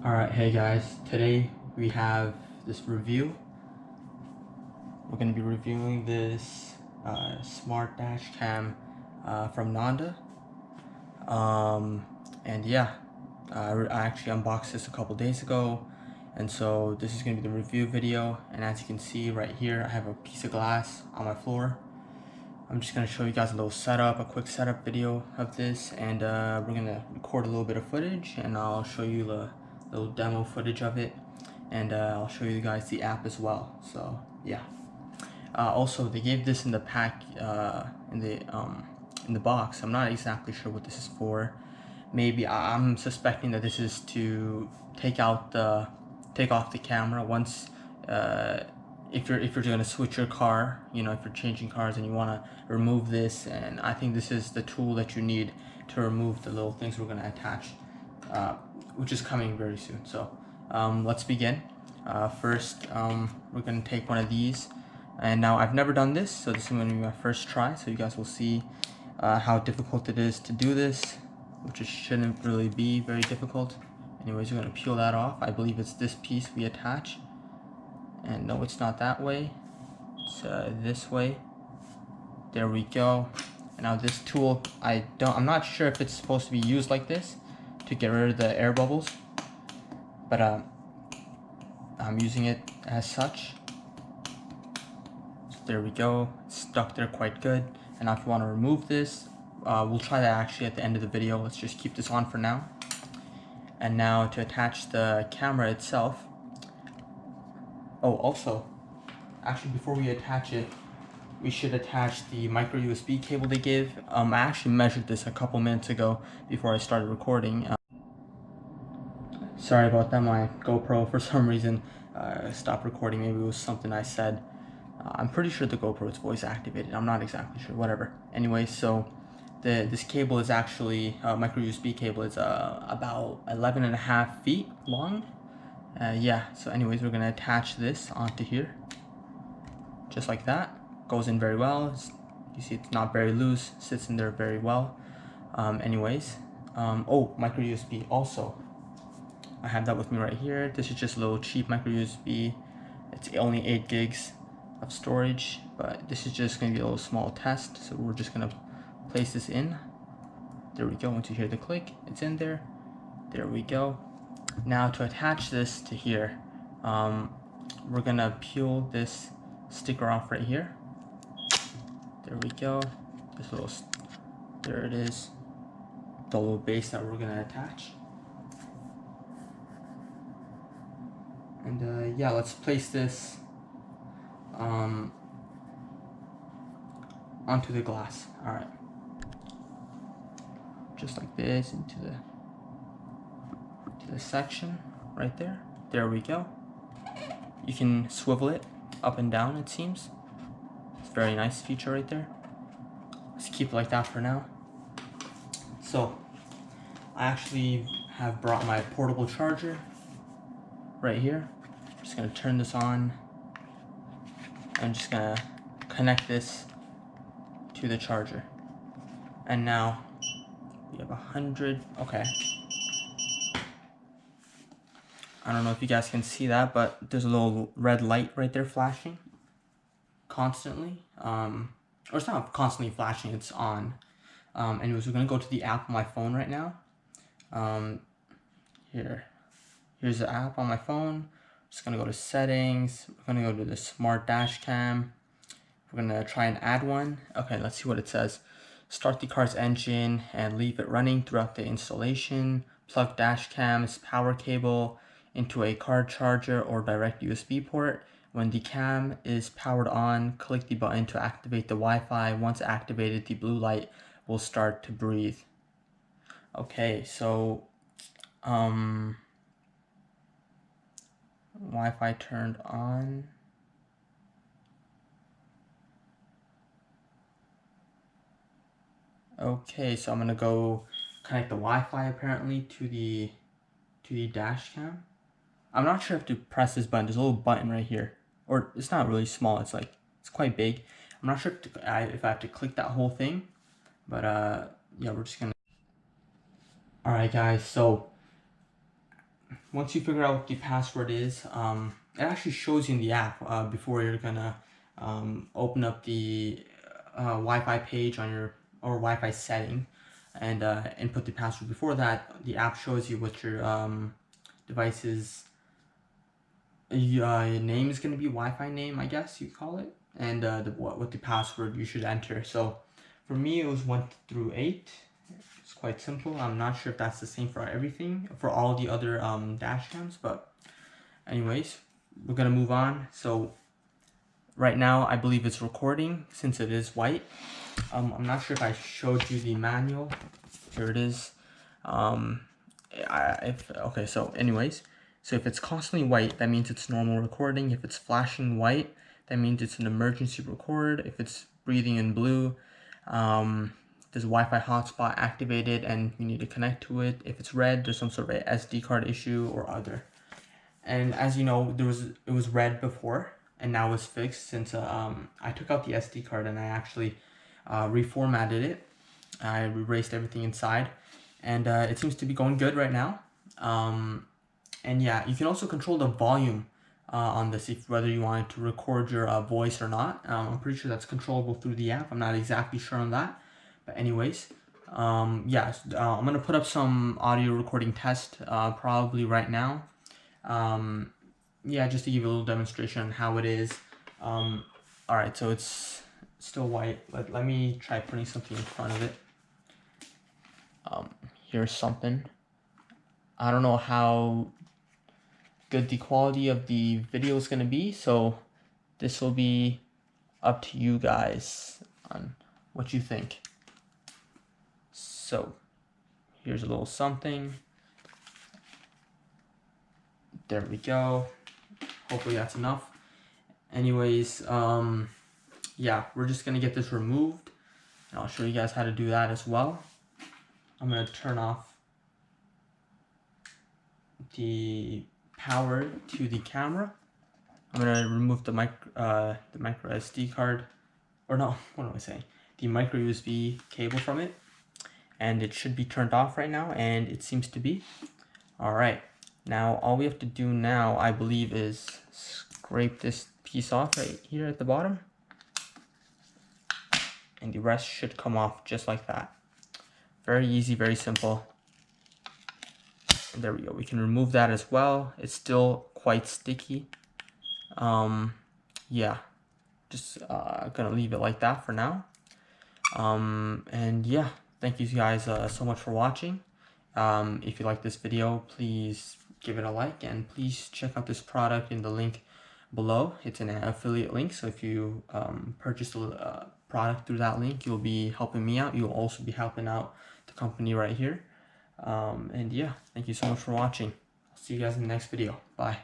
Alright, hey guys, today we have this review. We're going to be reviewing this smart dash cam from Nonda. And yeah, I actually unboxed this a couple days ago, and so this is going to be the review video. And as you can see right here, I have a piece of glass on my floor. I'm just going to show you guys a little setup, a quick setup video of this, and we're going to record a little bit of footage, and I'll show you the little demo footage of it, and I'll show you guys the app as well. So yeah. Also, they gave this in the pack, in the box. I'm not exactly sure what this is for. Maybe I'm suspecting that this is to take off the camera once if you're going to switch your car, you know, if you're changing cars and you want to remove this. And I think this is the tool that you need to remove the little things we're going to attach, which is coming very soon. So let's begin. First, we're going to take one of these, and now I've never done this, so this is going to be my first try, so you guys will see how difficult it is to do this, which it shouldn't really be very difficult. Anyways, we're going to peel that off. I believe it's this piece we attach. And no, it's not that way. It's this way. There we go. And now this tool, I'm not sure if it's supposed to be used like this to get rid of the air bubbles, but I'm using it as such. So there we go. It's stuck there quite good. And now if you want to remove this, we'll try that actually at the end of the video. Let's just keep this on for now. And now to attach the camera itself. Oh, also, actually before we attach it, we should attach the micro USB cable they give. I actually measured this a couple minutes ago before I started recording. Sorry about that, my GoPro for some reason stopped recording. Maybe it was something I said. I'm pretty sure the GoPro is voice activated. I'm not exactly sure, whatever. Anyway, so this cable is actually, micro USB cable is about 11.5 feet long. Yeah, so anyways, we're gonna attach this onto here, just like that. Goes in very well. You see it's not very loose, sits in there very well. Anyways, oh, micro USB also. I have that with me right here. This is just a little cheap micro USB. It's only 8 gigs of storage, but this is just gonna be a little small test. So we're just gonna place this in. There we go. Once you hear the click, it's in there. There we go. Now to attach this to here, we're gonna peel this sticker off right here. There we go. This little, there it is. The little base that we're gonna attach. And yeah, let's place this onto the glass. All right, just like this into the section right there. There we go. You can swivel it up and down, it seems. It's a very nice feature right there. Let's keep it like that for now. So I actually have brought my portable charger right here. I'm just gonna turn this on. I'm just gonna connect this to the charger. And now we have 100, okay. I don't know if you guys can see that, but there's a little red light right there flashing constantly. Or it's not constantly flashing, it's on. Anyways, we're gonna go to the app on my phone right now. Here's the app on my phone. Just gonna go to settings. We're gonna go to the smart dash cam. We're gonna try and add one. Okay, let's see what it says. Start the car's engine and leave it running throughout the installation. Plug dash cam's power cable into a car charger or direct USB port. When the cam is powered on, click the button to activate the Wi-Fi. Once activated, the blue light will start to breathe. Okay, so Wi-Fi turned on. Okay, so I'm gonna go connect the Wi-Fi apparently to the dash cam. I'm not sure if to press this button. There's a little button right here, or it's not really small. It's quite big. I'm not sure if I have to click that whole thing, but yeah, we're just gonna. All right, guys. So once you figure out what the password is, it actually shows you in the app before you're gonna open up the Wi-Fi page on your Wi-Fi setting and input the password. Before that, the app shows you what your device's name is gonna be, Wi-Fi name, I guess you call it, and what the password you should enter. So for me, it was 1 through 8. It's quite simple. I'm not sure if that's the same for everything, for all the other dash cams, but anyways, we're gonna move on. So right now, I believe it's recording since it is white. I'm not sure if I showed you the manual. Here it is. Okay, so anyways, so if it's constantly white, that means it's normal recording. If it's flashing white, that means it's an emergency record. If it's breathing in blue, there's a Wi-Fi hotspot activated and you need to connect to it. If it's red, there's some sort of SD card issue or other. And as you know, it was red before, and now it's fixed since I took out the SD card and I actually reformatted it. I erased everything inside, and it seems to be going good right now. And yeah, you can also control the volume on this, whether you want to record your voice or not. I'm pretty sure that's controllable through the app. I'm not exactly sure on that, but anyways, yeah, I'm gonna put up some audio recording test probably right now. Yeah, just to give you a little demonstration on how it is. All right, so it's still white. Let me try putting something in front of it. Here's something. I don't know how good the quality of the video is going to be, so this will be up to you guys on what you think. So here's a little something. There we go. Hopefully that's enough. Anyways, yeah, we're just gonna get this removed, and I'll show you guys how to do that as well. I'm gonna turn off the power to the camera. I'm gonna remove the micro SD card, or no, what am I saying? The micro USB cable from it, and it should be turned off right now, and it seems to be. All right, now all we have to do now, I believe, is scrape this piece off right here at the bottom, and the rest should come off just like that. Very easy, very simple. And there we go. We can remove that as well. It's still quite sticky. Yeah, just gonna leave it like that for now. And yeah, thank you guys so much for watching. If you like this video, please give it a like, and please check out this product in the link below. It's an affiliate link, so if you purchase a product through that link, you'll be helping me out. You'll also be helping out the company right here. And yeah, thank you so much for watching. I'll see you guys in the next video. Bye.